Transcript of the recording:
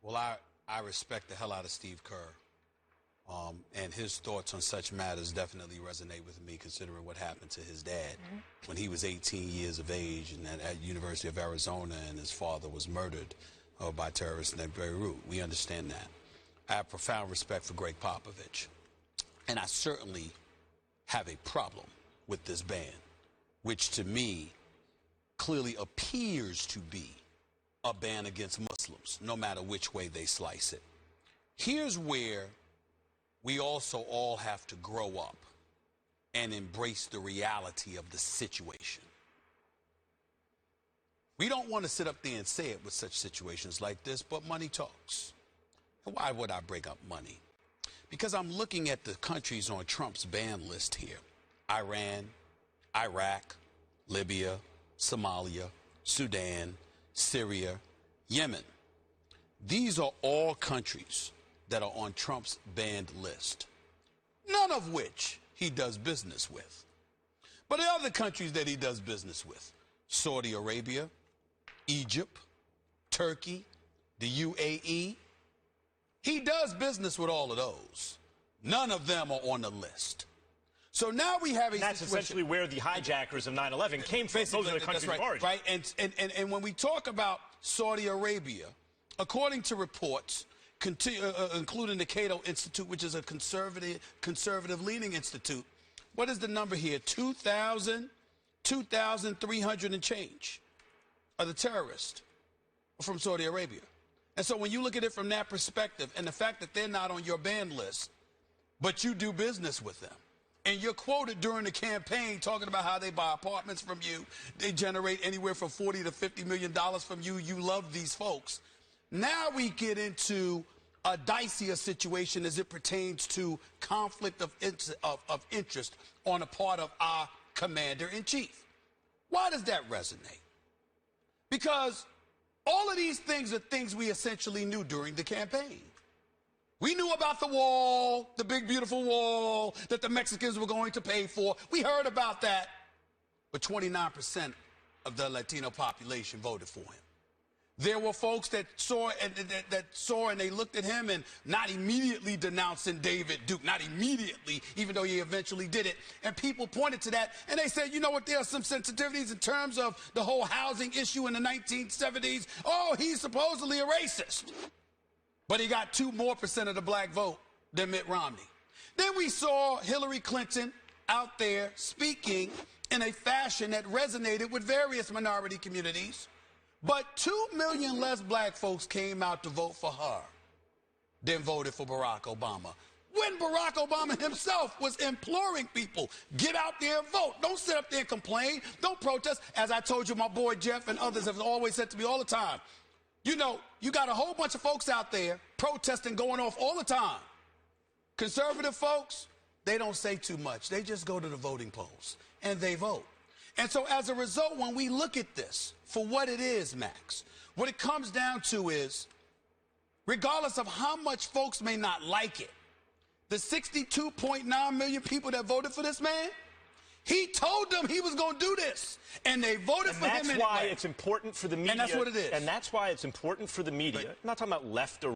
Well, I respect the hell out of Steve Kerr. And his thoughts on such matters definitely resonate with me, considering what happened to his dad when he was 18 years of age and at University of Arizona, and his father was murdered by terrorists in Beirut. We understand that. I have profound respect for Greg Popovich. And I certainly have a problem with this ban, which to me clearly appears to be a ban against Muslims, no matter which way they slice it. Here's where we also all have to grow up and embrace the reality of the situation. We don't want to sit up there and say it with such situations like this, but money talks. And why would I bring up money? Because I'm looking at the countries on Trump's ban list here: Iran, Iraq, Libya, Somalia, Sudan, Syria, Yemen. These are all countries that are on Trump's banned list, none of which he does business with. But the other countries that he does business with: Saudi Arabia, Egypt, Turkey, the UAE. He does business with all of those. None of them are on the list. So now we have a That's situation, essentially where the hijackers of 9/11 came from. basically, Those are the countries right, of origin. right? And when we talk about Saudi Arabia, according to reports, including the Cato Institute, which is a conservative-leaning institute, what is the number here? 2,300 and change are the terrorists from Saudi Arabia. And so when you look at it from that perspective, and the fact that they're not on your ban list, but you do business with them, and you're quoted during the campaign talking about how they buy apartments from you, they generate anywhere from $40 to $50 million from you, you love these folks. Now we get into a dicier situation as it pertains to conflict of interest on the part of our commander-in-chief. Why does that resonate? Because all of these things are things we essentially knew during the campaign. We knew about the wall, the big, beautiful wall that the Mexicans were going to pay for. We heard about that. But 29% of the Latino population voted for him. There were folks that saw and they looked at him and not immediately denouncing David Duke, not immediately, even though he eventually did it. And people pointed to that and they said, you know what, there are some sensitivities in terms of the whole housing issue in the 1970s. Oh, he's supposedly a racist. But he got 2% more of the black vote than Mitt Romney. Then we saw Hillary Clinton out there speaking in a fashion that resonated with various minority communities. But 2 million less black folks came out to vote for her than voted for Barack Obama, when Barack Obama himself was imploring people, get out there and vote. Don't sit up there and complain. Don't protest. As I told you, my boy Jeff and others have always said to me all the time, you know, you got a whole bunch of folks out there protesting, going off all the time. Conservative folks, they don't say too much. They just go to the voting polls and they vote. And so as a result, when we look at this for what it is, Max, what it comes down to is, regardless of how much folks may not like it, the 62.9 million people that voted for this man, he told them he was going to do this, and they voted for him anyway. That's why it's important for the media. And that's what it is. And that's why it's important for the media. I'm not talking about left or